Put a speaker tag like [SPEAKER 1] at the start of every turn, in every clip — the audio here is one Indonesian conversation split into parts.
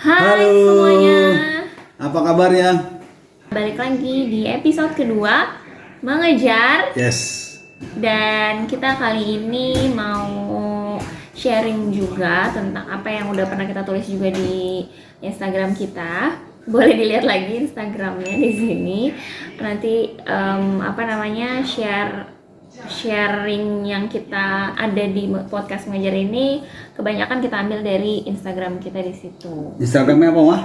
[SPEAKER 1] Hai
[SPEAKER 2] Halo,
[SPEAKER 1] semuanya,
[SPEAKER 2] apa kabarnya?
[SPEAKER 1] balik lagi di episode kedua Mengejar.
[SPEAKER 2] Yes.
[SPEAKER 1] Dan kita kali ini mau sharing juga tentang apa yang udah pernah kita tulis juga di Instagram kita. Boleh dilihat lagi Instagramnya di sini. Nanti sharing yang kita ada di podcast Mengejar ini kebanyakan kita ambil dari Instagram kita di situ.
[SPEAKER 2] Instagramnya apa, Mah?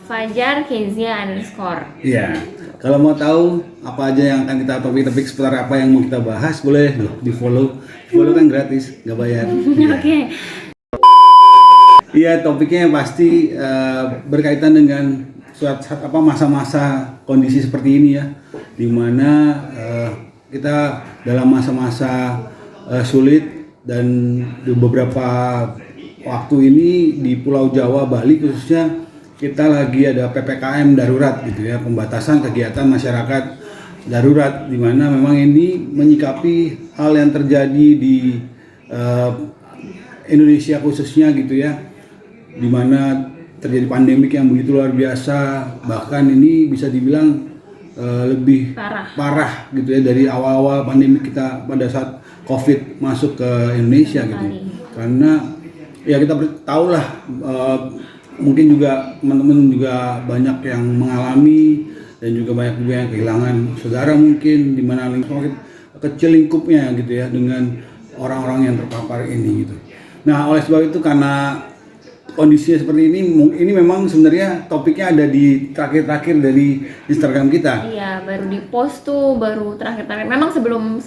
[SPEAKER 1] Fajar Kezia _
[SPEAKER 2] Iya. Kalau mau tahu apa aja yang akan kita topik-topik seputar apa yang mau kita bahas, boleh loh di follow. Follow kan gratis, nggak bayar.
[SPEAKER 1] Oke.
[SPEAKER 2] Iya, topiknya yang pasti berkaitan dengan masa-masa kondisi seperti ini ya, dimana kita dalam masa-masa sulit, dan di beberapa waktu ini di Pulau Jawa, Bali khususnya, kita lagi ada PPKM darurat gitu ya, pembatasan kegiatan masyarakat darurat, di mana memang ini menyikapi hal yang terjadi di Indonesia khususnya gitu ya, di mana terjadi pandemik yang begitu luar biasa, bahkan ini bisa dibilang lebih parah gitu ya dari awal-awal pandemi kita pada saat COVID masuk ke Indonesia gitu. Karena ya kita tahu lah, mungkin juga teman-teman juga banyak yang mengalami, dan juga banyak juga yang kehilangan saudara mungkin, di mana kecil lingkupnya gitu ya dengan orang-orang yang terpapar ini gitu. Nah, oleh sebab itu, karena kondisinya seperti ini memang sebenarnya topiknya ada di terakhir-terakhir dari Instagram kita.
[SPEAKER 1] Iya, baru di post tuh, baru terakhir-terakhir. Memang sebelum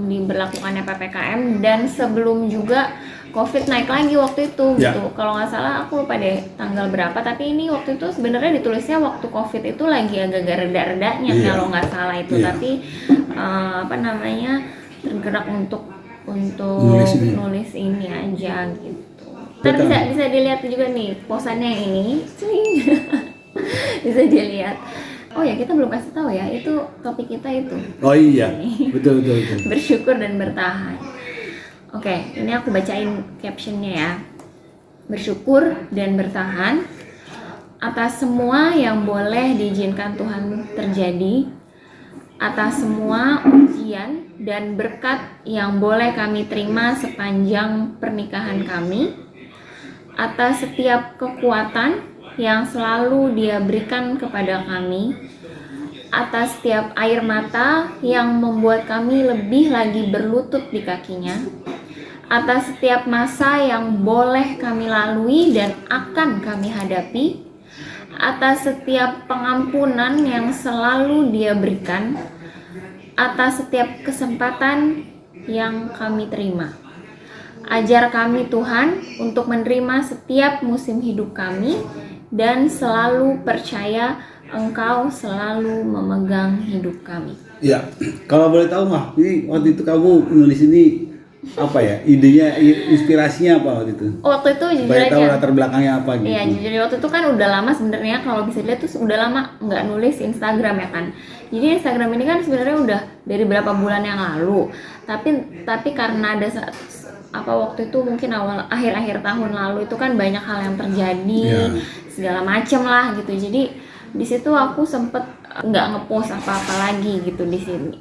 [SPEAKER 1] diberlakukannya PPKM dan sebelum juga COVID naik lagi waktu itu
[SPEAKER 2] Ya.
[SPEAKER 1] gitu. Kalau nggak salah aku lupa deh tanggal berapa, tapi ini waktu itu sebenarnya ditulisnya waktu COVID itu lagi agak-agak reda-redanya kalau nggak salah itu. Tapi tergerak untuk nulis ini aja gitu. Ntar bisa dilihat juga nih posannya yang ini. Bisa dilihat. Oh ya, kita belum kasih tahu ya, itu topik kita itu.
[SPEAKER 2] Oh iya, betul.
[SPEAKER 1] Bersyukur dan bertahan. Oke, ini aku bacain captionnya ya. Bersyukur dan bertahan atas semua yang boleh diizinkan Tuhan terjadi, atas semua ujian dan berkat yang boleh kami terima sepanjang pernikahan kami, atas setiap kekuatan yang selalu Dia berikan kepada kami, atas setiap air mata yang membuat kami lebih lagi berlutut di kakinya, atas setiap masa yang boleh kami lalui dan akan kami hadapi, atas setiap pengampunan yang selalu Dia berikan, atas setiap kesempatan yang kami terima. Ajar kami Tuhan untuk menerima setiap musim hidup kami dan selalu percaya Engkau selalu memegang hidup kami.
[SPEAKER 2] Ya, kalau boleh tahu Mah, ini waktu itu kamu nulis ini apa ya? Idenya, inspirasinya apa waktu itu?
[SPEAKER 1] Waktu itu jujur
[SPEAKER 2] Supaya
[SPEAKER 1] aja.
[SPEAKER 2] tahu latar belakangnya apa gitu.
[SPEAKER 1] Iya, jujur waktu itu kan udah lama sebenarnya, kalau bisa dilihat tuh udah lama nggak nulis Instagram ya kan. Jadi Instagram ini kan sebenarnya udah dari berapa bulan yang lalu. Tapi karena ada waktu itu mungkin akhir tahun lalu itu kan banyak hal yang terjadi, segala macem lah gitu. Jadi di situ aku sempet nggak ngepost apa-apa lagi gitu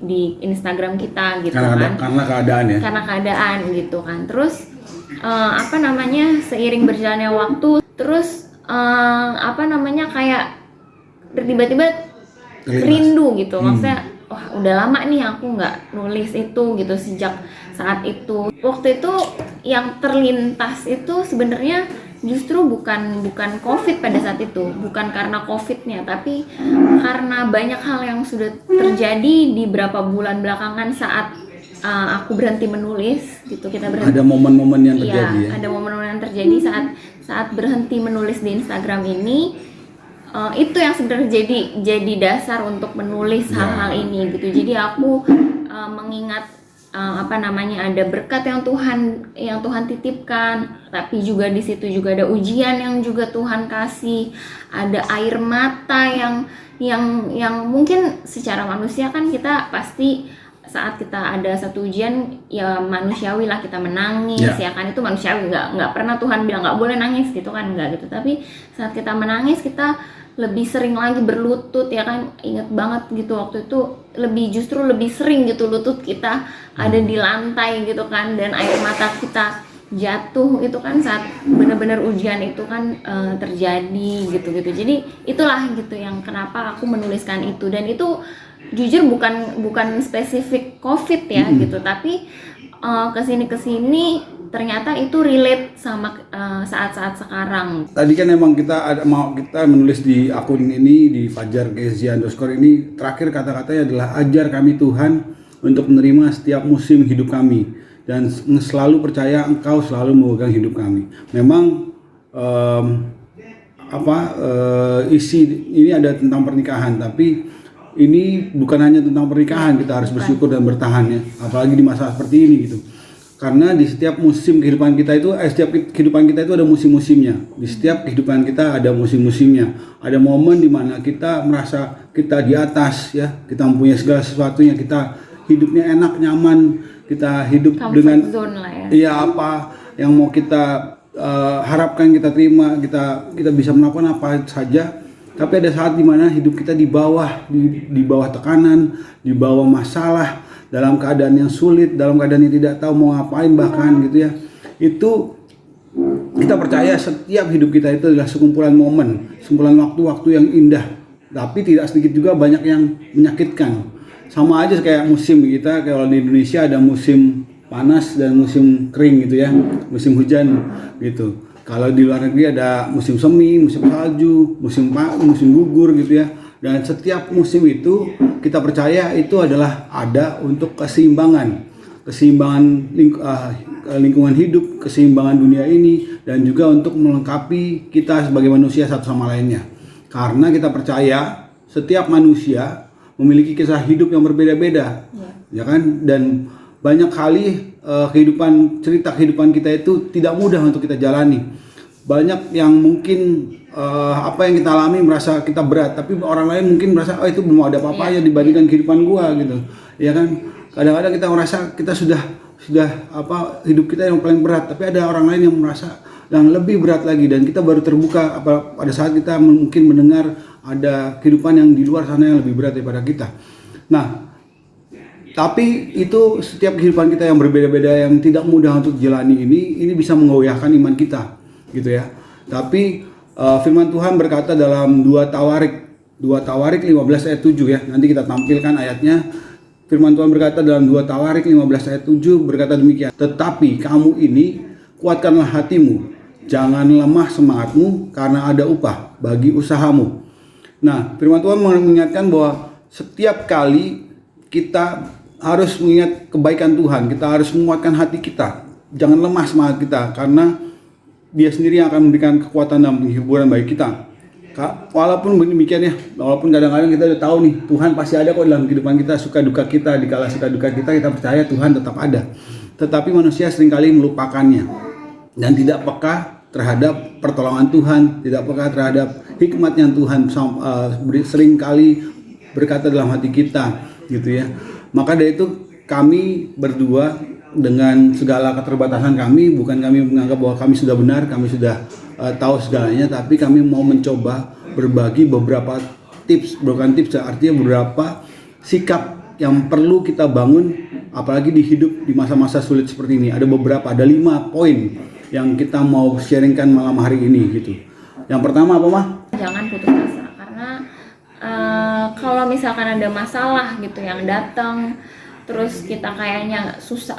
[SPEAKER 1] di Instagram kita gitu kan.
[SPEAKER 2] Karena keadaan ya.
[SPEAKER 1] Karena keadaan gitu kan. Terus seiring berjalannya waktu, terus kayak tiba-tiba rindu gitu. Maksudnya udah lama nih aku nggak nulis itu gitu sejak saat itu. Waktu itu yang terlintas itu sebenarnya justru bukan COVID pada saat itu, bukan karena COVID-nya, tapi karena banyak hal yang sudah terjadi di beberapa bulan belakangan saat aku berhenti menulis gitu.
[SPEAKER 2] Ada momen-momen yang terjadi ya.
[SPEAKER 1] Ada momen-momen yang terjadi saat berhenti menulis di Instagram ini. Itu yang sebenarnya jadi dasar untuk menulis hal-hal ini gitu. Jadi aku mengingat ada berkat yang Tuhan titipkan, tapi juga di situ juga ada ujian yang juga Tuhan kasih, ada air mata yang mungkin secara manusia kan kita pasti saat kita ada satu ujian ya manusiawi lah kita menangis ya kan, itu manusiawi, nggak pernah Tuhan bilang nggak boleh nangis gitu kan, nggak gitu. Tapi saat kita menangis kita lebih sering lagi berlutut ya kan, inget banget gitu waktu itu justru lebih sering gitu lutut kita ada di lantai gitu kan, dan air mata kita jatuh itu kan saat benar-benar ujian itu kan terjadi gitu. Jadi itulah gitu yang kenapa aku menuliskan itu, dan itu jujur bukan spesifik COVID ya gitu, tapi kesini ternyata itu relate sama saat-saat sekarang.
[SPEAKER 2] Tadi kan emang kita menulis di akun ini di Fajar Kezia _ ini, terakhir kata-katanya adalah ajar kami Tuhan untuk menerima setiap musim hidup kami dan selalu percaya Engkau selalu memegang hidup kami. Memang isi ini ada tentang pernikahan, tapi ini bukan hanya tentang pernikahan. Kita harus bersyukur dan bertahan ya, apalagi di masa seperti ini gitu. Karena di setiap musim kehidupan kita itu setiap kehidupan kita itu ada musim-musimnya. Di setiap kehidupan kita ada musim-musimnya. Ada momen di mana kita merasa kita di atas ya, kita mempunyai segala sesuatunya, kita hidupnya enak, nyaman, kita hidup comfort dengan
[SPEAKER 1] zone lah ya.
[SPEAKER 2] Iya, apa yang mau kita harapkan kita terima, kita bisa melakukan apa saja. Tapi ada saat dimana hidup kita di bawah tekanan, di bawah masalah, dalam keadaan yang sulit, dalam keadaan yang tidak tahu mau ngapain bahkan gitu ya. Itu kita percaya setiap hidup kita itu adalah sekumpulan momen, sekumpulan waktu-waktu yang indah. Tapi tidak sedikit juga banyak yang menyakitkan. Sama aja kayak musim kita, kalau di Indonesia ada musim panas dan musim kering gitu ya, musim hujan gitu. Kalau di luar negeri ada musim semi, musim salju, musim gugur gitu ya. Dan setiap musim itu kita percaya itu adalah ada untuk keseimbangan lingkungan hidup, keseimbangan dunia ini, dan juga untuk melengkapi kita sebagai manusia satu sama lainnya. Karena kita percaya setiap manusia memiliki kisah hidup yang berbeda-beda, ya kan? Dan banyak kali cerita kehidupan kita itu tidak mudah untuk kita jalani. Banyak yang mungkin apa yang kita alami merasa kita berat, tapi orang lain mungkin merasa itu belum ada apa-apanya dibandingkan kehidupan gua gitu. Ya kan? Kadang-kadang kita merasa kita sudah hidup kita yang paling berat, tapi ada orang lain yang merasa yang lebih berat lagi, dan kita baru terbuka pada saat kita mungkin mendengar ada kehidupan yang di luar sana yang lebih berat daripada kita. Nah, tapi itu setiap kehidupan kita yang berbeda-beda yang tidak mudah untuk jalani ini bisa menggoyahkan iman kita gitu ya. Tapi firman Tuhan berkata dalam 2 Tawarik 15 ayat 7 ya. Nanti kita tampilkan ayatnya. Firman Tuhan berkata dalam 2 Tawarik 15 ayat 7 berkata demikian. Tetapi kamu ini kuatkanlah hatimu, jangan lemah semangatmu, karena ada upah bagi usahamu. Nah, firman Tuhan mengingatkan bahwa setiap kali kita harus mengingat kebaikan Tuhan, kita harus menguatkan hati kita, jangan lemah semangat kita, karena Dia sendiri yang akan memberikan kekuatan dan penghiburan bagi kita. Walaupun demikian ya, walaupun kadang-kadang kita udah tahu nih Tuhan pasti ada kok dalam kehidupan kita, suka duka kita, dikala suka duka kita percaya Tuhan tetap ada. Tetapi manusia seringkali melupakannya dan tidak peka terhadap pertolongan Tuhan, tidak peka terhadap hikmat yang Tuhan seringkali berkata dalam hati kita gitu ya. Maka dari itu kami berdua dengan segala keterbatasan kami, bukan kami menganggap bahwa kami sudah benar, kami sudah tahu segalanya, tapi kami mau mencoba berbagi beberapa tips, bukan tips artinya beberapa sikap yang perlu kita bangun apalagi di hidup di masa-masa sulit seperti ini. Ada 5 poin yang kita mau sharingkan malam hari ini gitu. Yang pertama apa, Mah?
[SPEAKER 1] Jangan putus asa, karena kalau misalkan ada masalah gitu yang datang, terus kita kayaknya susah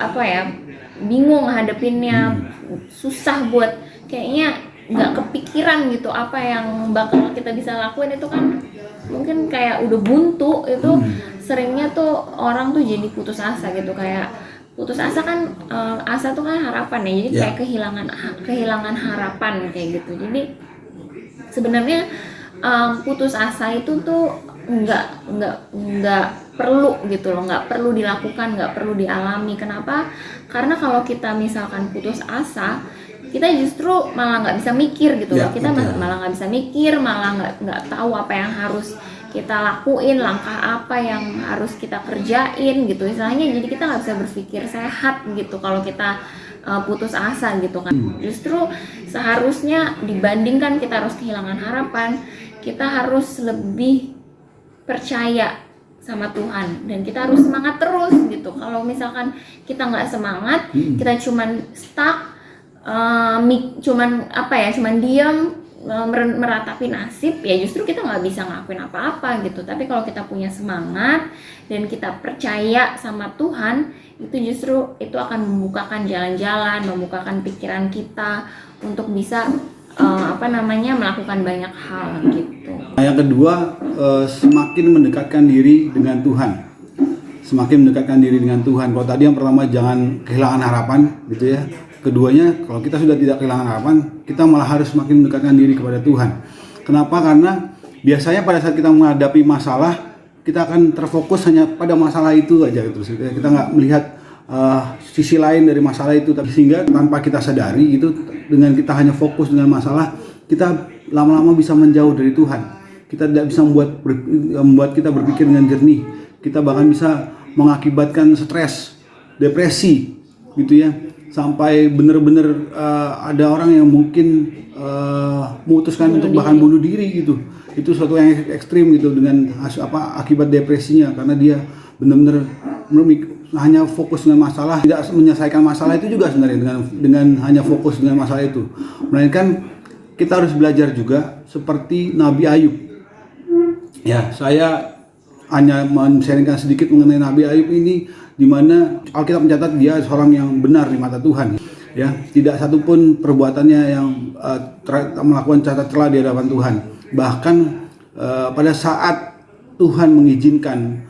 [SPEAKER 1] bingung hadepinnya, susah buat kayaknya nggak kepikiran gitu apa yang bakal kita bisa lakuin, itu kan mungkin kayak udah buntu itu. Seringnya tuh orang tuh jadi putus asa gitu, kayak putus asa kan asa tuh kan harapan ya, jadi kayak kehilangan harapan kayak gitu. Jadi sebenarnya putus asa itu tuh nggak perlu gitu loh, nggak perlu dilakukan, nggak perlu dialami. Kenapa? Karena kalau kita misalkan putus asa, kita justru malah nggak bisa mikir gitu loh. Kita malah nggak bisa mikir, malah nggak tahu apa yang harus kita lakuin, langkah apa yang harus kita kerjain gitu istilahnya. Jadi kita nggak bisa berpikir sehat gitu kalau kita putus asa gitu kan. Justru seharusnya dibandingkan kita harus kehilangan harapan, kita harus lebih percaya sama Tuhan dan kita harus semangat terus gitu. Kalau misalkan kita nggak semangat, kita cuman stuck, cuman diam, meratapi nasib, ya justru kita nggak bisa ngelakuin apa-apa gitu. Tapi kalau kita punya semangat dan kita percaya sama Tuhan, itu justru itu akan membukakan jalan-jalan, membukakan pikiran kita untuk bisa melakukan banyak hal gitu.
[SPEAKER 2] Yang kedua, semakin mendekatkan diri dengan Tuhan. Semakin mendekatkan diri dengan Tuhan. Kalau tadi yang pertama jangan kehilangan harapan gitu ya. Keduanya, kalau kita sudah tidak kehilangan harapan, kita malah harus semakin mendekatkan diri kepada Tuhan. Kenapa? Karena biasanya pada saat kita menghadapi masalah, kita akan terfokus hanya pada masalah itu aja gitu. Kita nggak melihat sisi lain dari masalah itu, tapi sehingga tanpa kita sadari itu, dengan kita hanya fokus dengan masalah, kita lama-lama bisa menjauh dari Tuhan. Kita tidak bisa membuat kita berpikir dengan jernih. Kita bahkan bisa mengakibatkan stres, depresi, gitu ya. Sampai benar-benar ada orang yang mungkin memutuskan untuk bahkan bunuh diri gitu. Itu suatu yang ekstrim gitu dengan akibat depresinya, karena dia benar-benar hanya fokus dengan masalah, tidak menyelesaikan masalah itu juga sebenarnya dengan hanya fokus dengan masalah itu. Melainkan kita harus belajar juga seperti Nabi Ayub. Ya, saya hanya men-sharingkan sedikit mengenai Nabi Ayub ini, di mana Alkitab mencatat dia seorang yang benar di mata Tuhan. Ya, tidak satupun perbuatannya yang melakukan cacat celah di hadapan Tuhan. Bahkan pada saat Tuhan mengizinkan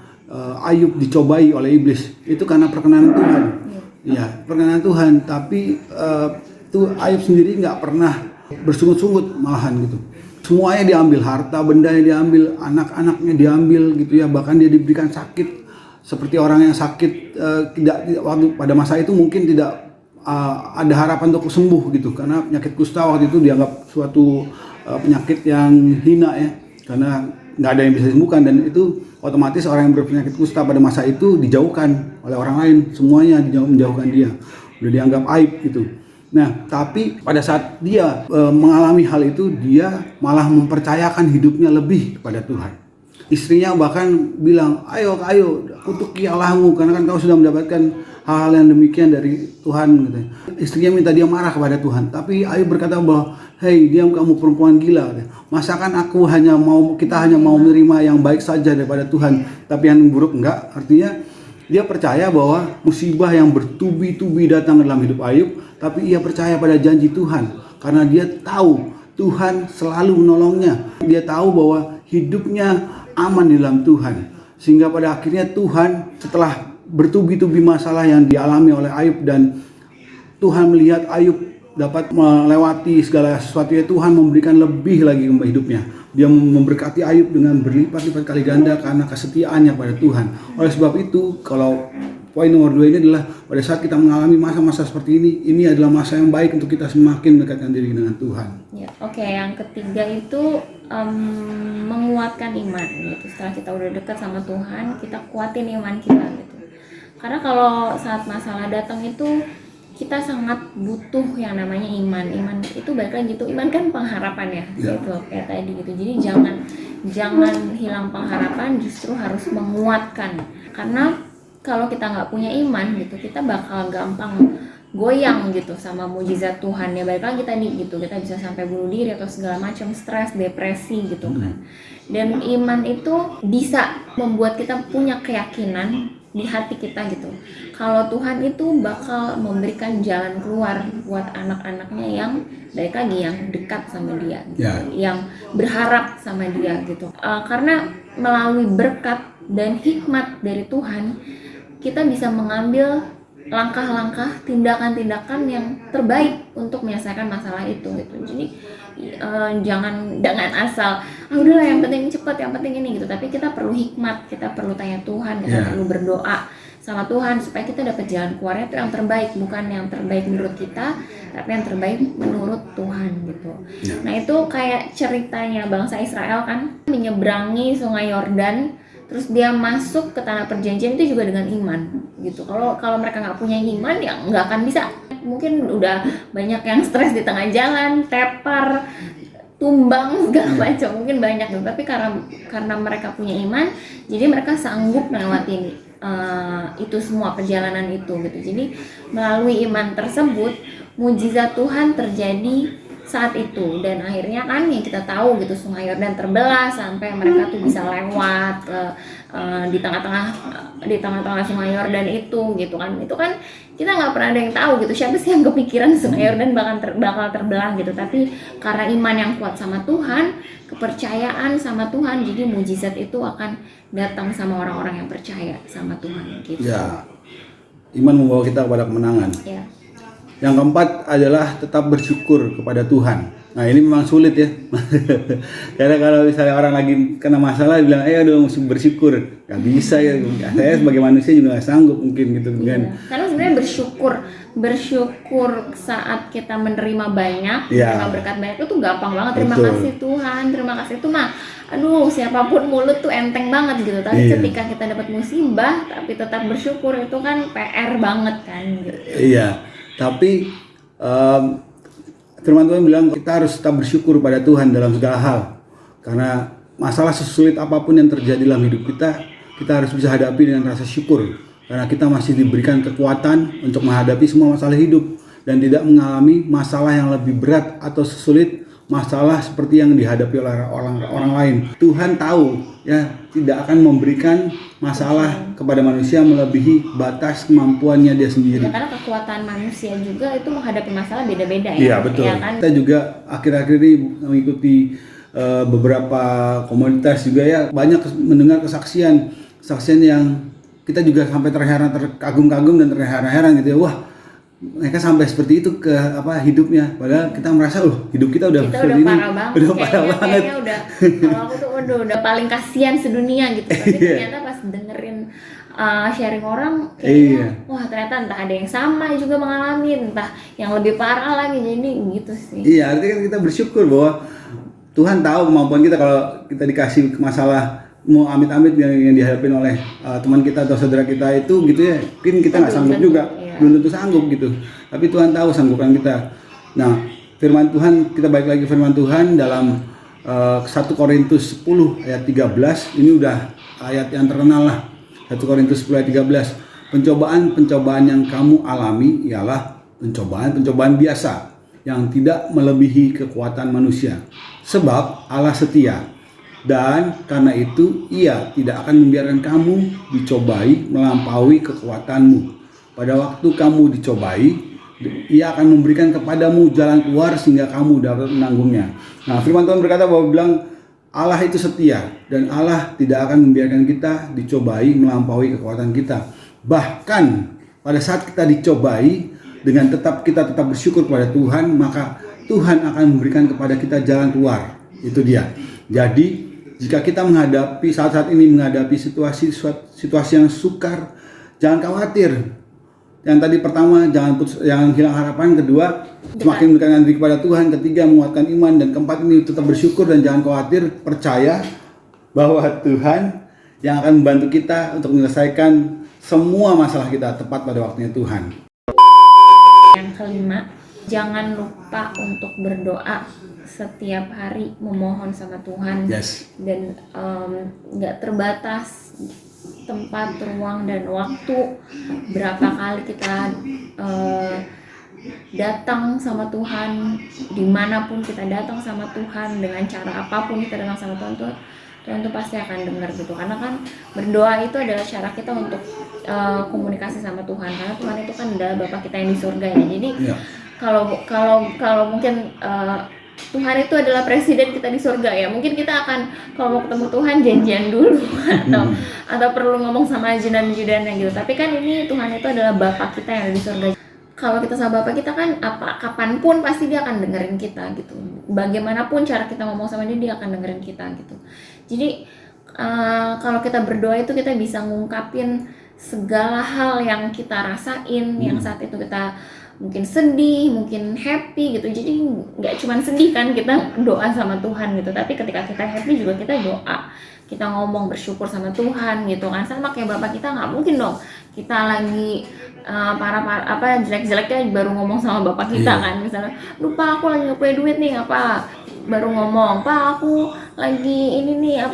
[SPEAKER 2] Ayub dicobai oleh iblis, itu karena perkenanan Tuhan. Ya, perkenanan Tuhan. Tapi Ayub sendiri nggak pernah bersungut-sungut malahan gitu. Semuanya diambil, harta bendanya diambil, anak-anaknya diambil gitu ya. Bahkan dia diberikan sakit seperti orang yang sakit, waktu pada masa itu mungkin tidak ada harapan untuk sembuh gitu, karena penyakit kusta waktu itu dianggap suatu penyakit yang hina ya, karena nggak ada yang bisa disembuhkan, dan itu otomatis orang yang berpenyakit kusta pada masa itu dijauhkan oleh orang lain, semuanya menjauhkan dia, udah dianggap aib gitu. Nah, tapi pada saat dia mengalami hal itu, dia malah mempercayakan hidupnya lebih kepada Tuhan. Istrinya bahkan bilang, ayo kutuki Allahmu, karena kan kau sudah mendapatkan hal-hal yang demikian dari Tuhan gitu. Istrinya minta dia marah kepada Tuhan, tapi Ayub berkata bahwa, hei diam kamu perempuan gila, masakan kita hanya mau menerima yang baik saja daripada Tuhan, tapi yang buruk enggak. Artinya dia percaya bahwa musibah yang bertubi-tubi datang dalam hidup Ayub, tapi ia percaya pada janji Tuhan, karena dia tahu Tuhan selalu menolongnya. Dia tahu bahwa hidupnya aman di dalam Tuhan, sehingga pada akhirnya Tuhan setelah bertubi-tubi masalah yang dialami oleh Ayub, dan Tuhan melihat Ayub dapat melewati segala sesuatunya, Tuhan memberikan lebih lagi ke hidupnya. Dia memberkati Ayub dengan berlipat-lipat kali ganda karena kesetiaannya pada Tuhan. Oleh sebab itu, kalau poin nomor 2 ini adalah pada saat kita mengalami masa-masa seperti ini adalah masa yang baik untuk kita semakin mendekatkan diri dengan Tuhan.
[SPEAKER 1] Ya, oke. Yang ketiga itu menguatkan iman gitu. Setelah kita udah dekat sama Tuhan, kita kuatin iman kita gitu. Karena kalau saat masalah datang itu kita sangat butuh yang namanya iman. Iman itu balik lagi gitu. Iman kan pengharapan ya. Gitu kayak tadi gitu. Jadi jangan hilang pengharapan, justru harus menguatkan. Karena kalau kita nggak punya iman gitu, kita bakal gampang goyang gitu sama mujizat Tuhan ya. Balik lagi tadi gitu, kita bisa sampai bunuh diri atau segala macam, stres, depresi gitu kan. Dan iman itu bisa membuat kita punya keyakinan di hati kita gitu, kalau Tuhan itu bakal memberikan jalan keluar buat anak-anaknya yang balik lagi yang dekat sama dia gitu, yang berharap sama dia gitu. Karena melalui berkat dan hikmat dari Tuhan, kita bisa mengambil langkah-langkah, tindakan-tindakan yang terbaik untuk menyelesaikan masalah itu gitu. Jadi jangan asal udahlah yang penting cepat, yang penting ini gitu. Tapi kita perlu hikmat, kita perlu tanya Tuhan, kita perlu berdoa sama Tuhan supaya kita dapat jalan keluarnya itu yang terbaik, bukan yang terbaik menurut kita tapi yang terbaik menurut Tuhan gitu. Nah itu kayak ceritanya bangsa Israel kan menyeberangi sungai Yordan, terus dia masuk ke tanah perjanjian itu juga dengan iman gitu. Kalau mereka nggak punya iman ya nggak akan bisa. Mungkin udah banyak yang stres di tengah jalan, tepar, tumbang segala macam, mungkin banyak gitu. Tapi karena mereka punya iman, jadi mereka sanggup melewati itu semua perjalanan itu gitu. Jadi melalui iman tersebut mujizat Tuhan terjadi saat itu, dan akhirnya kan yang kita tahu gitu sungai Yordan terbelah sampai mereka tuh bisa lewat di tengah-tengah sungai Yordan itu gitu kan. Itu kan kita nggak pernah ada yang tahu gitu, siapa sih yang kepikiran sungai Yordan bakal terbelah gitu. Tapi karena iman yang kuat sama Tuhan, kepercayaan sama Tuhan, jadi mujizat itu akan datang sama orang-orang yang percaya sama Tuhan gitu.
[SPEAKER 2] Ya, iman membawa kita kepada kemenangan.
[SPEAKER 1] Ya.
[SPEAKER 2] Yang keempat adalah tetap bersyukur kepada Tuhan. Nah ini memang sulit ya. Karena kalau misalnya orang lagi kena masalah bilang, aduh mesti bersyukur, nggak bisa ya. Saya sebagai manusia juga nggak sanggup mungkin gitu kan.
[SPEAKER 1] Karena sebenarnya bersyukur saat kita menerima banyak, menerima berkat banyak itu gampang banget. Terima kasih Tuhan, terima kasih itu mah. Aduh siapapun mulut tuh enteng banget gitu. Tapi ketika kita dapat musibah tapi tetap bersyukur itu kan PR banget kan. Gitu.
[SPEAKER 2] Iya. Tapi firman Tuhan bilang kita harus tetap bersyukur pada Tuhan dalam segala hal. Karena masalah sesulit apapun yang terjadi dalam hidup kita harus bisa hadapi dengan rasa syukur. Karena kita masih diberikan kekuatan untuk menghadapi semua masalah hidup dan tidak mengalami masalah yang lebih berat atau sesulit masalah seperti yang dihadapi oleh orang lain. Tuhan tahu ya tidak akan memberikan masalah kepada manusia melebihi batas kemampuannya dia sendiri.
[SPEAKER 1] Ya, karena kekuatan manusia juga itu menghadapi masalah beda-beda ya.
[SPEAKER 2] Iya betul. Ya, kan? Kita juga akhir-akhir ini mengikuti beberapa komunitas juga ya, banyak mendengar kesaksian yang kita juga sampai terkagum-kagum dan terheran-heran gitu ya. Wah, mereka sampai seperti itu ke hidupnya, padahal kita merasa hidup kita udah
[SPEAKER 1] parah banget,
[SPEAKER 2] udah parah banget.
[SPEAKER 1] Kayaknya udah kalau aku tuh udah paling kasihan sedunia gitu. Tapi ternyata pas dengerin sharing orang kayaknya wah ternyata entah ada yang sama juga mengalami, entah yang lebih parah lagi, jadi gitu sih.
[SPEAKER 2] Iya, artinya kan kita bersyukur bahwa Tuhan tahu kemampuan kita. Kalau kita dikasih masalah mau amit-amit yang dihadapin oleh teman kita atau saudara kita itu gitu ya, mungkin kita nggak sanggup juga, belum tentu sanggup gitu, tapi Tuhan tahu sanggupan kita. Nah firman Tuhan, kita balik lagi firman Tuhan dalam 1 Korintus 10 ayat 13, ini udah ayat yang terkenal lah. 1 Korintus 10 ayat 13, pencobaan yang kamu alami ialah pencobaan biasa yang tidak melebihi kekuatan manusia, sebab Allah setia. Dan karena itu ia tidak akan membiarkan kamu dicobai melampaui kekuatanmu. Pada waktu kamu dicobai, ia akan memberikan kepadamu jalan keluar sehingga kamu dapat menanggungnya. Nah firman Tuhan berkata bahwa Allah itu setia dan Allah tidak akan membiarkan kita dicobai melampaui kekuatan kita. Bahkan pada saat kita dicobai, dengan kita tetap bersyukur kepada Tuhan, maka Tuhan akan memberikan kepada kita jalan keluar. Itu dia. Jadi jika kita saat ini menghadapi situasi yang sukar, jangan khawatir. Yang tadi pertama, jangan hilang harapan. Kedua, semakin mendekatkan diri kepada Tuhan. Ketiga, menguatkan iman. Dan keempat ini tetap bersyukur dan jangan khawatir. Percaya bahwa Tuhan yang akan membantu kita untuk menyelesaikan semua masalah kita tepat pada waktunya Tuhan.
[SPEAKER 1] Yang kelima, jangan lupa untuk berdoa setiap hari, memohon sama Tuhan. Dan nggak terbatas tempat, ruang, dan waktu. Berapa kali kita datang sama Tuhan, dimanapun kita datang sama Tuhan, dengan cara apapun kita datang sama Tuhan tuh pasti akan dengar gitu. Karena kan berdoa itu adalah cara kita untuk komunikasi sama Tuhan. Karena Tuhan itu kan adalah Bapa kita yang di surga ya. Jadi kalau mungkin Tuhan itu adalah presiden kita di surga ya, mungkin kita akan kalau mau ketemu Tuhan janjian dulu atau perlu ngomong sama ajudan-ajudannya gitu. Tapi kan ini Tuhan itu adalah Bapa kita yang ada di surga. Kalau kita sama Bapa kita kan kapanpun pasti dia akan dengerin kita gitu. Bagaimanapun cara kita ngomong sama dia akan dengerin kita gitu. Jadi kalau kita berdoa itu kita bisa ngungkapin segala hal yang kita rasain, yang saat itu kita mungkin sedih, mungkin happy gitu. Jadi nggak cuma sedih kan kita doa sama Tuhan gitu, tapi ketika kita happy juga kita doa, kita ngomong bersyukur sama Tuhan gitu kan. Sama kayak Bapak kita, nggak mungkin dong kita lagi jelek-jeleknya baru ngomong sama Bapak kita kan. Misalnya, lupa aku lagi nggak punya duit nih, apa baru ngomong, Pak aku lagi ini nih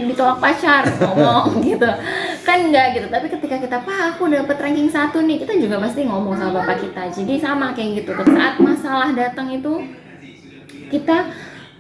[SPEAKER 1] ditolak pacar, ngomong gitu kan, enggak gitu. Tapi ketika kita, Pak aku dapet ranking 1 nih, kita juga pasti ngomong sama Bapak kita. Jadi sama kayak gitu, saat masalah datang itu kita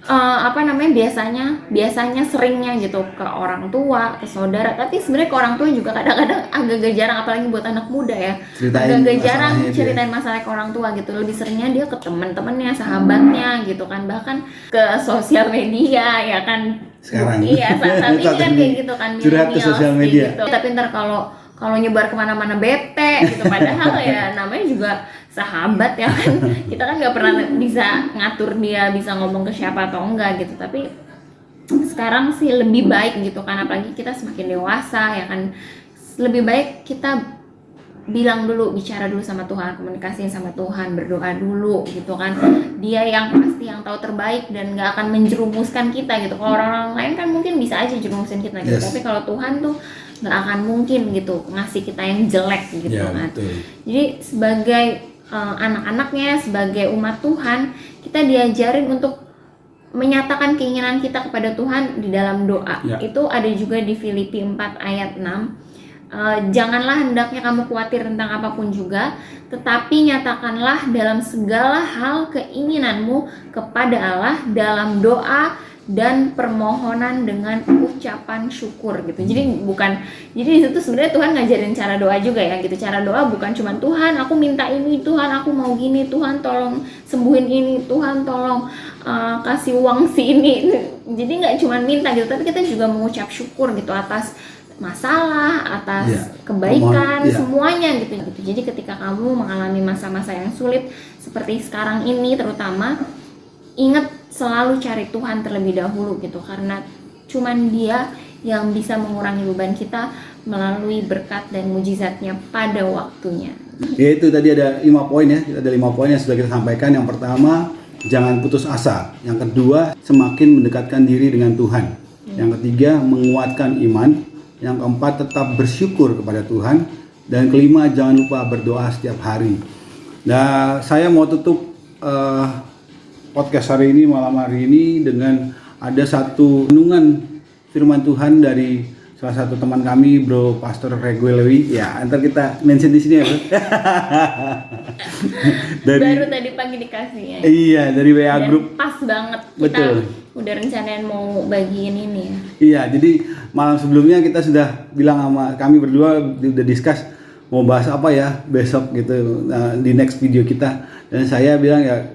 [SPEAKER 1] biasanya seringnya gitu ke orang tua, ke saudara, tapi sebenarnya ke orang tua juga kadang-kadang agak jarang, apalagi buat anak muda ya, agak jarang ceritain masalah ke orang tua gitu. Lebih seringnya dia ke teman-temannya, sahabatnya gitu kan, bahkan ke sosial media ya kan.
[SPEAKER 2] Sekarang
[SPEAKER 1] iya saat ini kan kayak gitu kan,
[SPEAKER 2] curhat ke sosial media
[SPEAKER 1] gitu. Tapi ntar kalau nyebar kemana-mana bete gitu, padahal ya namanya juga sahabat ya kan, kita kan nggak pernah bisa ngatur dia bisa ngomong ke siapa atau enggak gitu. Tapi sekarang sih lebih baik gitu kan, apalagi kita semakin dewasa ya kan, lebih baik kita bicara dulu sama Tuhan, komunikasiin sama Tuhan, berdoa dulu gitu kan. Dia yang pasti yang tahu terbaik dan nggak akan menjerumuskan kita gitu. Kalau orang lain kan mungkin bisa aja jerumusin kita gitu, tapi kalau Tuhan tuh nggak akan mungkin gitu ngasih kita yang jelek gitu kan. Betul. Jadi sebagai anak-anaknya, sebagai umat Tuhan, kita diajarin untuk menyatakan keinginan kita kepada Tuhan di dalam doa. Itu ada juga di Filipi 4 ayat 6. Janganlah hendaknya kamu khawatir tentang apapun juga, tetapi nyatakanlah dalam segala hal keinginanmu kepada Allah dalam doa dan permohonan dengan ucapan syukur gitu. Jadi di situ sebenarnya Tuhan ngajarin cara doa juga ya gitu. Cara doa bukan cuma Tuhan aku minta ini, Tuhan aku mau gini, Tuhan tolong sembuhin ini, Tuhan tolong kasih uang si ini. Jadi nggak cuma minta gitu, tapi kita juga mengucap syukur gitu atas masalah, atas kebaikan, semuanya gitu. Jadi ketika kamu mengalami masa-masa yang sulit seperti sekarang ini terutama, ingat selalu cari Tuhan terlebih dahulu gitu, karena cuman Dia yang bisa mengurangi beban kita melalui berkat dan mujizatnya pada waktunya.
[SPEAKER 2] Ya itu tadi ada 5 poin ya, ada 5 poin yang sudah kita sampaikan. Yang pertama, jangan putus asa. Yang kedua, semakin mendekatkan diri dengan Tuhan. Yang ketiga, menguatkan iman. Yang keempat, tetap bersyukur kepada Tuhan. Dan kelima, jangan lupa berdoa setiap hari. Nah, saya mau tutup podcast hari ini, malam hari ini, dengan ada satu renungan firman Tuhan dari salah satu teman kami, Bro Pastor Reguelewi. Ya, ntar kita mention di sini ya, Bro.
[SPEAKER 1] Baru tadi pagi dikasih ya.
[SPEAKER 2] Iya, dari WA
[SPEAKER 1] dan
[SPEAKER 2] Group.
[SPEAKER 1] Pas banget.
[SPEAKER 2] Betul.
[SPEAKER 1] Kita udah rencanain mau bagiin ini ya.
[SPEAKER 2] Iya, jadi malam sebelumnya kita sudah bilang sama kami berdua, udah discuss mau bahas apa ya besok gitu, di next video kita. Dan saya bilang ya,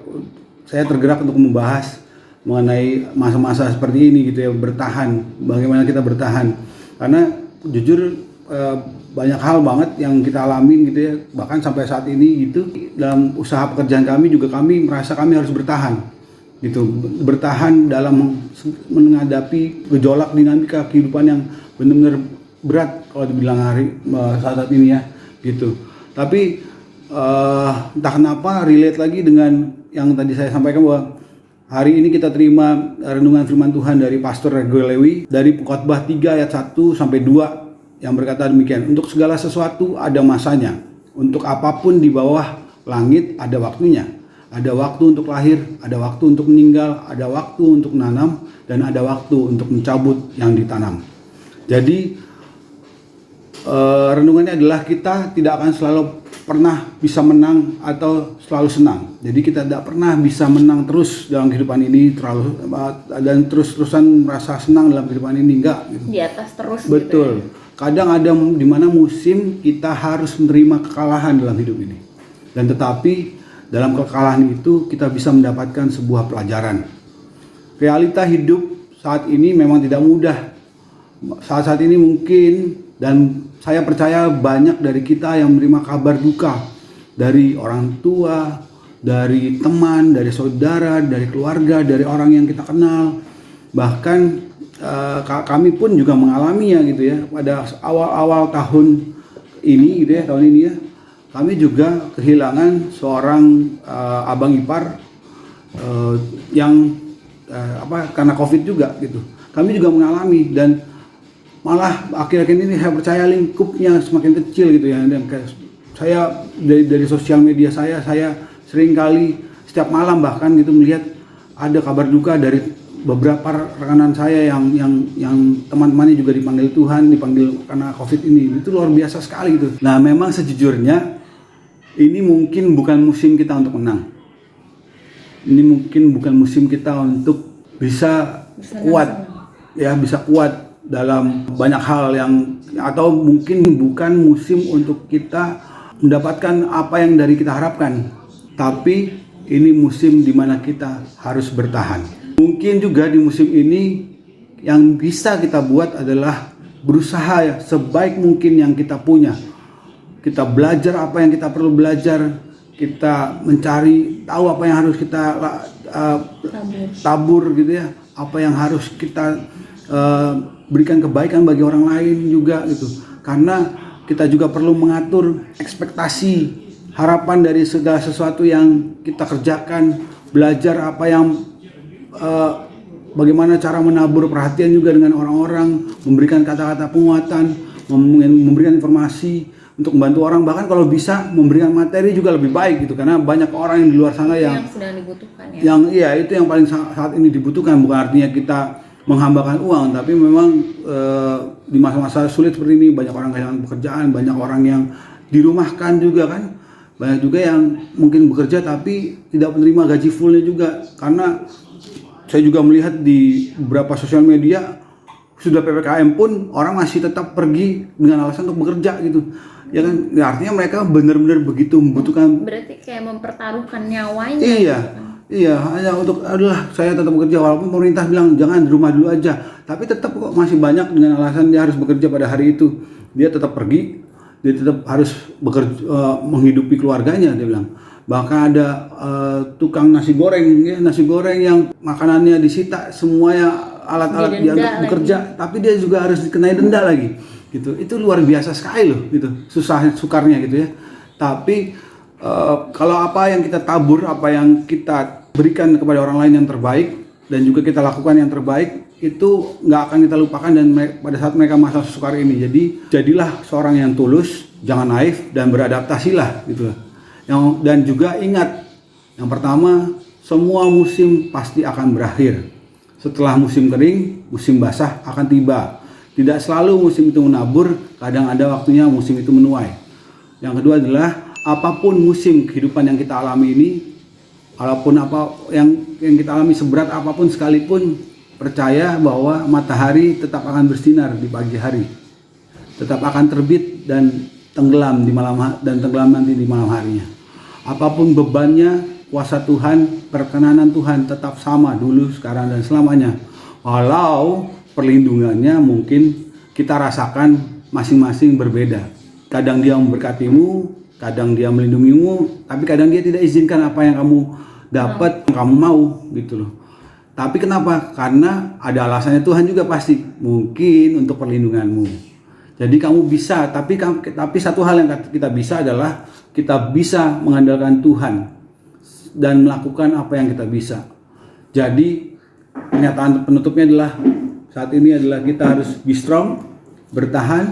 [SPEAKER 2] saya tergerak untuk membahas mengenai masa-masa seperti ini gitu ya, bertahan, bagaimana kita bertahan. Karena jujur banyak hal banget yang kita alamin gitu ya, bahkan sampai saat ini gitu, dalam usaha pekerjaan kami juga kami merasa kami harus bertahan gitu, bertahan dalam menghadapi gejolak dinamika kehidupan yang benar-benar berat kalau dibilang saat ini ya gitu. Tapi entah kenapa relate lagi dengan yang tadi saya sampaikan, bahwa hari ini kita terima renungan firman Tuhan dari Pastor Reguelewi dari Khotbah 3 ayat 1 sampai 2 yang berkata demikian. Untuk segala sesuatu ada masanya, untuk apapun di bawah langit ada waktunya. Ada waktu untuk lahir, ada waktu untuk meninggal, ada waktu untuk menanam, dan ada waktu untuk mencabut yang ditanam. Jadi renungannya adalah kita tidak akan selalu pernah bisa menang atau selalu senang. Jadi kita tidak pernah bisa menang terus dalam kehidupan ini dan terus-terusan merasa senang dalam kehidupan ini, enggak gitu.
[SPEAKER 1] Di atas terus.
[SPEAKER 2] Betul. Gitu ya. Kadang ada di mana musim kita harus menerima kekalahan dalam hidup ini. Dan tetapi dalam kekalahan itu kita bisa mendapatkan sebuah pelajaran. Realita hidup saat ini memang tidak mudah. Saat ini mungkin, dan saya percaya banyak dari kita yang menerima kabar duka dari orang tua, dari teman, dari saudara, dari keluarga, dari orang yang kita kenal. Bahkan kami pun juga mengalaminya gitu ya. Pada awal-awal tahun ini gitu ya, tahun ini ya, kami juga kehilangan seorang abang ipar yang karena COVID juga gitu. Kami juga mengalami, dan malah akhir-akhir ini saya percaya lingkupnya semakin kecil gitu ya. Dan saya dari sosial media saya sering kali setiap malam bahkan gitu melihat ada kabar duka dari beberapa rekanan saya yang teman-temannya juga dipanggil Tuhan, dipanggil karena COVID ini. Itu luar biasa sekali gitu. Nah, memang sejujurnya ini mungkin bukan musim kita untuk menang. Ini mungkin bukan musim kita untuk bisa kuat, ya bisa kuat dalam banyak hal atau mungkin bukan musim untuk kita mendapatkan apa yang dari kita harapkan. Tapi ini musim di mana kita harus bertahan. Mungkin juga di musim ini yang bisa kita buat adalah berusaha ya sebaik mungkin yang kita punya. Kita belajar apa yang kita perlu belajar, kita mencari tahu apa yang harus kita tabur gitu ya, apa yang harus kita berikan kebaikan bagi orang lain juga gitu. Karena kita juga perlu mengatur ekspektasi, harapan dari segala sesuatu yang kita kerjakan, belajar apa yang bagaimana cara menabur perhatian juga dengan orang-orang, memberikan kata-kata penguatan, memberikan informasi untuk membantu orang, bahkan kalau bisa memberikan materi juga lebih baik gitu, karena banyak orang yang di luar sana yang
[SPEAKER 1] sedang dibutuhkan ya.
[SPEAKER 2] Yang iya itu yang paling saat ini dibutuhkan, bukan artinya kita menghambakan uang, tapi memang di masa-masa sulit seperti ini banyak orang kehilangan pekerjaan, banyak orang yang dirumahkan juga kan, banyak juga yang mungkin bekerja tapi tidak menerima gaji fullnya juga, karena saya juga melihat di beberapa sosial media sudah PPKM pun orang masih tetap pergi dengan alasan untuk bekerja gitu. Ya kan, ya artinya mereka benar-benar begitu membutuhkan.
[SPEAKER 1] Berarti kayak mempertaruhkan nyawanya.
[SPEAKER 2] Iya,
[SPEAKER 1] gitu kan?
[SPEAKER 2] iya, hanya untuk saya tetap bekerja walaupun pemerintah bilang jangan di rumah dulu aja, tapi tetap kok masih banyak dengan alasan dia harus bekerja pada hari itu, dia tetap pergi, dia tetap harus bekerja, menghidupi keluarganya dia bilang. Bahkan ada tukang nasi goreng yang makanannya disita semuanya, alat-alat dia untuk bekerja, tapi dia juga harus dikenai denda lagi gitu. Itu luar biasa sekali loh gitu, sukarnya gitu ya. Tapi kalau apa yang kita tabur, apa yang kita berikan kepada orang lain yang terbaik, dan juga kita lakukan yang terbaik, itu nggak akan kita lupakan dan pada saat mereka masa sukar ini. Jadi jadilah seorang yang tulus, jangan naif, dan beradaptasilah gitu. Dan juga ingat, yang pertama, semua musim pasti akan berakhir. Setelah musim kering, musim basah akan tiba. Tidak selalu musim itu menabur, kadang ada waktunya musim itu menuai. Yang kedua adalah apapun musim kehidupan yang kita alami ini, walaupun apa yang kita alami seberat apapun sekalipun, percaya bahwa matahari tetap akan bersinar di pagi hari, tetap akan terbit dan tenggelam nanti di malam harinya. Apapun bebannya, kuasa Tuhan, perkenanan Tuhan tetap sama dulu, sekarang, dan selamanya. Walau perlindungannya mungkin kita rasakan masing-masing berbeda. Kadang dia memberkatimu, kadang dia melindungimu, tapi kadang dia tidak izinkan apa yang kamu dapat, yang kamu mau gitu loh. Tapi kenapa? Karena ada alasannya Tuhan juga pasti, mungkin untuk perlindunganmu. Jadi kamu bisa, tapi satu hal yang kita bisa adalah kita bisa mengandalkan Tuhan dan melakukan apa yang kita bisa. Jadi pernyataan penutupnya adalah saat ini adalah kita harus be strong, bertahan,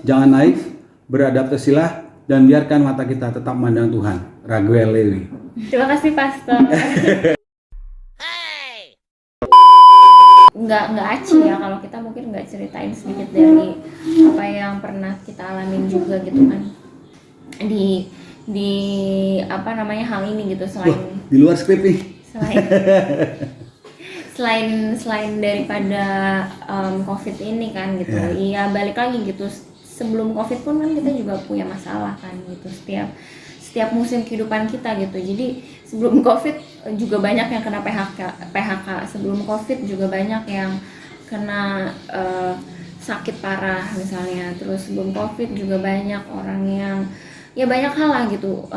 [SPEAKER 2] jangan naif, beradaptasilah, dan biarkan mata kita tetap memandang Tuhan. Raguel Lewi.
[SPEAKER 1] Terima kasih Pastor. Nggak aci ya kalau kita mungkin nggak ceritain sedikit dari apa yang pernah kita alamin juga gitu kan di apa namanya hal ini gitu, selain
[SPEAKER 2] di luar skrip nih.
[SPEAKER 1] Selain daripada COVID ini kan gitu. Iya, balik lagi gitu, sebelum COVID pun kan kita juga punya masalah kan gitu, setiap musim kehidupan kita gitu. Jadi sebelum COVID juga banyak yang kena PHK, sebelum COVID juga banyak yang kena sakit parah misalnya. Terus sebelum COVID juga banyak orang yang ya banyak hal lah gitu,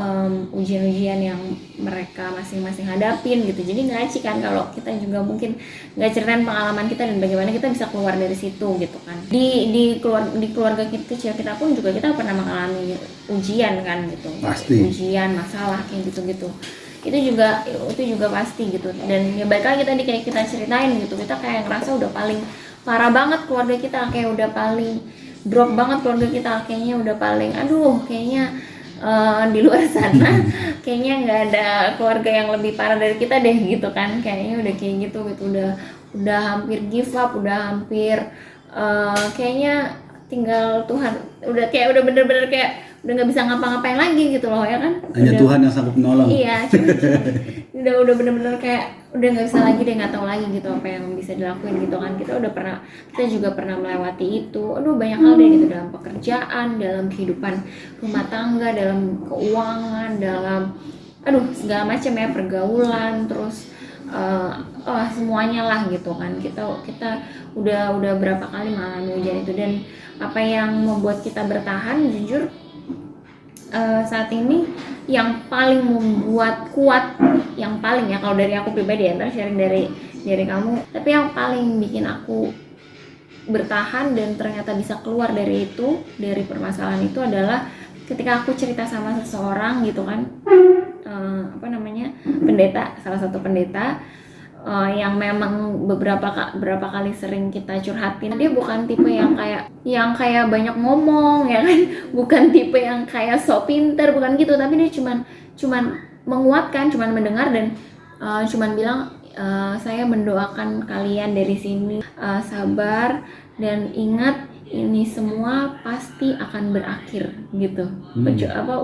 [SPEAKER 1] ujian-ujian yang mereka masing-masing hadapin gitu. Jadi nggak asik kan kalau kita juga mungkin nggak ceritain pengalaman kita dan bagaimana kita bisa keluar dari situ gitu kan. Di keluarga kecil kita pun juga kita pernah mengalami ujian kan gitu.
[SPEAKER 2] Pasti.
[SPEAKER 1] Ujian, masalah kayak gitu-gitu. Itu juga pasti gitu. Dan ya balik lagi tadi kayak kita ceritain gitu, kita kayak ngerasa udah paling parah banget keluarga kita, kayak udah paling drop banget keluarga kita, kayaknya udah paling kayaknya di luar sana kayaknya nggak ada keluarga yang lebih parah dari kita deh gitu kan, kayaknya udah kayak gitu udah hampir give up, udah hampir kayaknya tinggal Tuhan, udah bener-bener kayak udah nggak bisa ngapa-ngapain lagi gitu loh ya kan,
[SPEAKER 2] hanya Tuhan yang sanggup menolong.
[SPEAKER 1] iya udah bener-bener kayak udah nggak bisa lagi deh, nggak tahu lagi gitu apa yang bisa dilakuin gitu kan. Kita juga pernah melewati itu, banyak hal deh gitu, dalam pekerjaan, dalam kehidupan rumah tangga, dalam keuangan, dalam segala macam ya, pergaulan, terus semuanya lah gitu kan. Kita udah berapa kali mengalami ujian itu, dan apa yang membuat kita bertahan, jujur saat ini yang paling membuat kuat, yang paling ya kalau dari aku pribadi ya, ntar sharing dari kamu, tapi yang paling bikin aku bertahan dan ternyata bisa keluar dari permasalahan itu adalah ketika aku cerita sama seseorang gitu kan, pendeta, salah satu pendeta yang memang beberapa kali sering kita curhatin. Dia bukan tipe yang kayak banyak ngomong ya kan, bukan tipe yang kayak so pinter, bukan gitu, tapi dia cuman menguatkan, cuman mendengar, dan cuman bilang, saya mendoakan kalian dari sini, sabar dan ingat ini semua pasti akan berakhir gitu.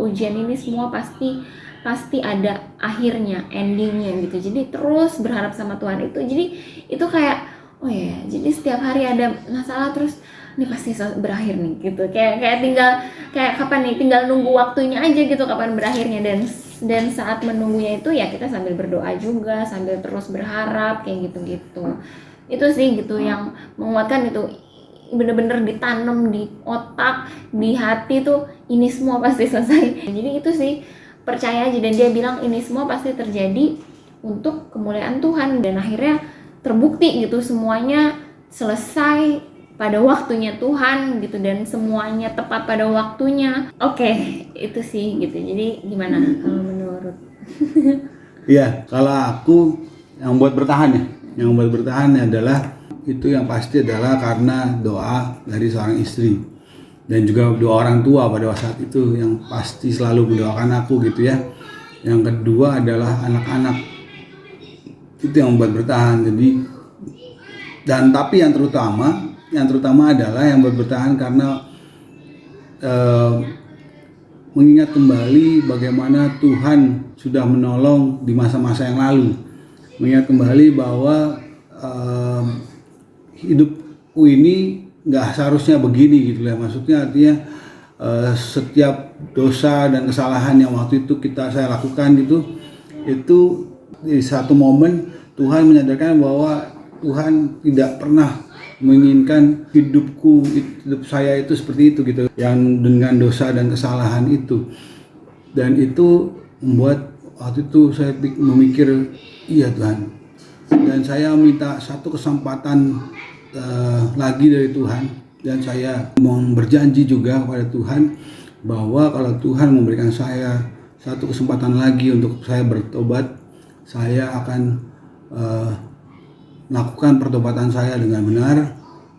[SPEAKER 1] Ujian ini semua pasti ada akhirnya, endingnya gitu. Jadi terus berharap sama Tuhan itu. Jadi itu kayak jadi setiap hari ada masalah terus ini pasti berakhir nih gitu. Kayak kapan nih, tinggal nunggu waktunya aja gitu kapan berakhirnya, dan saat menunggunya itu ya kita sambil berdoa juga, sambil terus berharap kayak gitu-gitu. Itu sih gitu yang menguatkan, itu bener-bener ditanam di otak, di hati tuh, ini semua pasti selesai. Jadi itu sih, percaya aja, dan dia bilang ini semua pasti terjadi untuk kemuliaan Tuhan, dan akhirnya terbukti gitu, semuanya selesai pada waktunya Tuhan gitu, dan semuanya tepat pada waktunya. Itu sih gitu. Jadi gimana kalau menurut?
[SPEAKER 2] Iya, kalau aku yang buat bertahan adalah itu, yang pasti adalah karena doa dari seorang istri dan juga doa orang tua pada saat itu yang pasti selalu mendoakan aku gitu ya. Yang kedua adalah anak-anak, itu yang membuat bertahan. Jadi tapi yang terutama adalah yang membuat bertahan karena mengingat kembali bagaimana Tuhan sudah menolong di masa-masa yang lalu, mengingat kembali bahwa hidupku ini nggak seharusnya begini gitu ya. Maksudnya artinya setiap dosa dan kesalahan yang waktu itu saya lakukan gitu, itu di satu momen Tuhan menyadarkan bahwa Tuhan tidak pernah menginginkan hidup saya itu seperti itu gitu, yang dengan dosa dan kesalahan itu. Dan itu membuat waktu itu saya memikir, iya Tuhan, dan saya minta satu kesempatan lagi dari Tuhan, dan saya mau berjanji juga kepada Tuhan bahwa kalau Tuhan memberikan saya satu kesempatan lagi untuk saya bertobat, saya akan melakukan pertobatan saya dengan benar,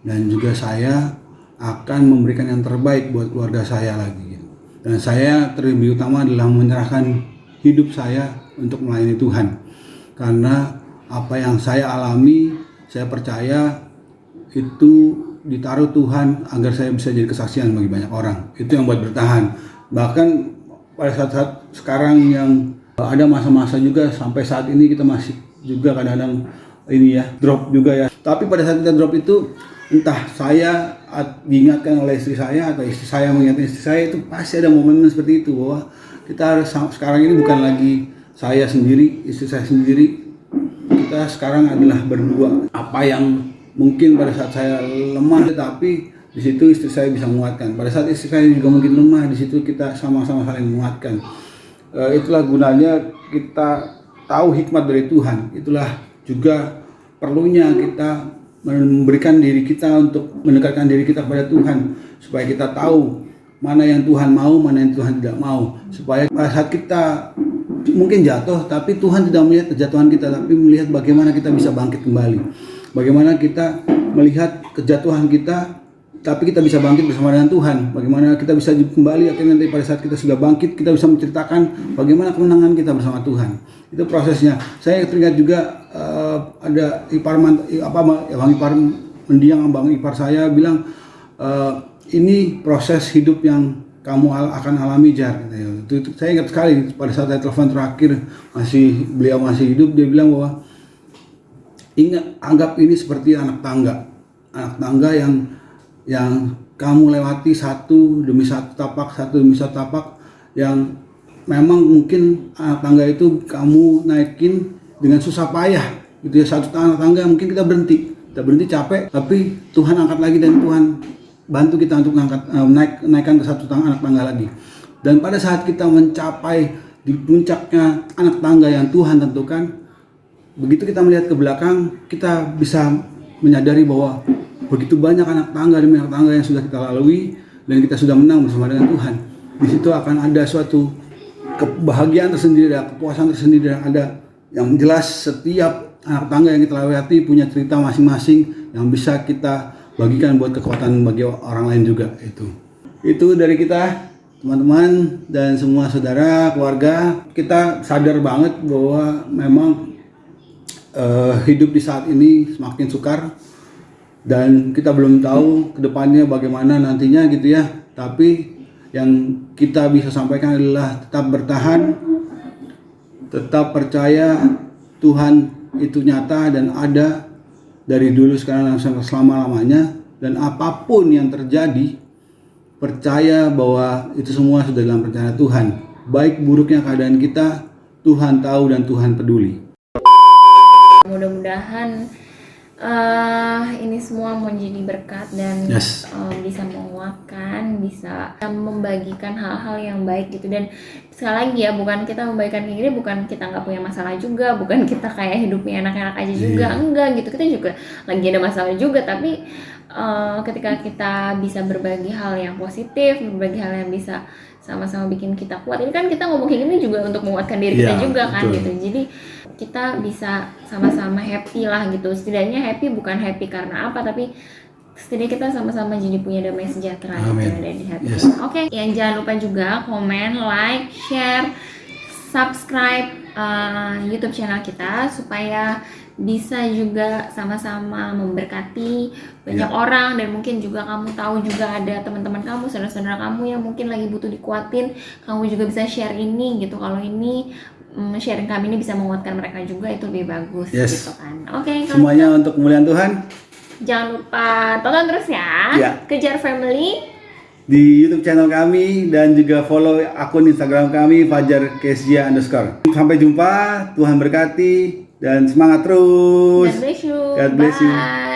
[SPEAKER 2] dan juga saya akan memberikan yang terbaik buat keluarga saya lagi. Dan saya terlebih utama adalah menyerahkan hidup saya untuk melayani Tuhan, karena apa yang saya alami, saya percaya itu ditaruh Tuhan agar saya bisa jadi kesaksian bagi banyak orang. Itu yang buat bertahan. Bahkan pada saat-saat sekarang yang ada masa-masa juga, sampai saat ini kita masih juga kadang-kadang drop juga ya. Tapi pada saat kita drop itu, entah saya diingatkan oleh istri saya atau istri saya mengingatkan istri saya, itu pasti ada momen seperti itu, bahwa kita harus, sekarang ini bukan lagi saya sendiri, istri saya sendiri, kita sekarang adalah berdua. Apa yang mungkin pada saat saya lemah, tapi Di situ istri saya bisa menguatkan. Pada saat istri saya juga mungkin lemah, di situ kita sama-sama saling menguatkan. Itulah gunanya kita tahu hikmat dari Tuhan. Itulah juga perlunya kita memberikan diri kita untuk mendekatkan diri kita kepada Tuhan, supaya kita tahu mana yang Tuhan mau, mana yang Tuhan tidak mau. Supaya pada saat kita mungkin jatuh, tapi Tuhan tidak melihat kejatuhan kita, tapi melihat bagaimana kita bisa bangkit kembali. Bagaimana kita melihat kejatuhan kita, tapi kita bisa bangkit bersama dengan Tuhan. Bagaimana kita bisa kembali, akhirnya nanti pada saat kita sudah bangkit, kita bisa menceritakan bagaimana kemenangan kita bersama Tuhan. Itu prosesnya. Saya teringat juga ada Bang Ipar mendiang, Bang Ipar saya bilang, ini proses hidup yang kamu akan alami, Jar. Itu saya ingat sekali pada saat saya telepon terakhir, beliau masih hidup, dia bilang bahwa anggap ini seperti anak tangga yang kamu lewati satu demi satu tapak, yang memang mungkin anak tangga itu kamu naikin dengan susah payah gitu ya. Satu anak tangga mungkin kita berhenti capek, tapi Tuhan angkat lagi dan Tuhan bantu kita untuk naikkan ke satu anak tangga lagi. Dan pada saat kita mencapai di puncaknya anak tangga yang Tuhan tentukan, begitu kita melihat ke belakang, kita bisa menyadari bahwa begitu banyak anak tangga demi anak tangga yang sudah kita lalui dan kita sudah menang bersama dengan Tuhan. Di situ akan ada suatu kebahagiaan tersendiri, ada kepuasan tersendiri, dan ada yang jelas setiap anak tangga yang kita lewati punya cerita masing-masing yang bisa kita bagikan buat kekuatan bagi orang lain juga. Itu dari kita, teman-teman dan semua saudara, keluarga. Kita sadar banget bahwa memang hidup di saat ini semakin sukar, dan kita belum tahu kedepannya bagaimana nantinya gitu ya. Tapi yang kita bisa sampaikan adalah tetap bertahan, tetap percaya Tuhan itu nyata dan ada dari dulu, sekarang, sampai selama-lamanya. Dan apapun yang terjadi, percaya bahwa itu semua sudah dalam rencana Tuhan. Baik buruknya keadaan kita, Tuhan tahu dan Tuhan peduli.
[SPEAKER 1] Mudah-mudahan ini semua menjadi berkat dan bisa menguatkan, bisa membagikan hal-hal yang baik gitu. Dan sekali lagi ya, bukan kita membagikan kayak gini, bukan kita nggak punya masalah juga, bukan kita kayak hidupnya enak-enak aja juga, enggak gitu. Kita juga lagi ada masalah juga, tapi ketika kita bisa berbagi hal yang positif, berbagi hal yang bisa sama-sama bikin kita kuat. Ini kan kita ngomong kayak gini juga untuk menguatkan diri kita juga kan, gitu. Jadi kita bisa sama-sama happy lah gitu. Setidaknya happy bukan happy karena apa, tapi setidaknya kita sama-sama jadi punya damai sejahtera gitu ada di hati. Oke, yang jangan lupa juga komen, like, share, subscribe YouTube channel kita supaya bisa juga sama-sama memberkati banyak orang. Dan mungkin juga kamu tahu juga ada teman-teman kamu, saudara-saudara kamu yang mungkin lagi butuh dikuatin, kamu juga bisa share ini gitu. Kalau ini sharing kami ini bisa menguatkan mereka juga, itu lebih bagus gitu kan. Oke,
[SPEAKER 2] semuanya untuk kemuliaan Tuhan.
[SPEAKER 1] Jangan lupa tonton terus ya. Kejar Family
[SPEAKER 2] di YouTube channel kami, dan juga follow akun Instagram kami @fajarkezia_. Sampai jumpa, Tuhan berkati dan semangat terus.
[SPEAKER 1] God bless you.
[SPEAKER 2] God bless you.
[SPEAKER 1] Bye.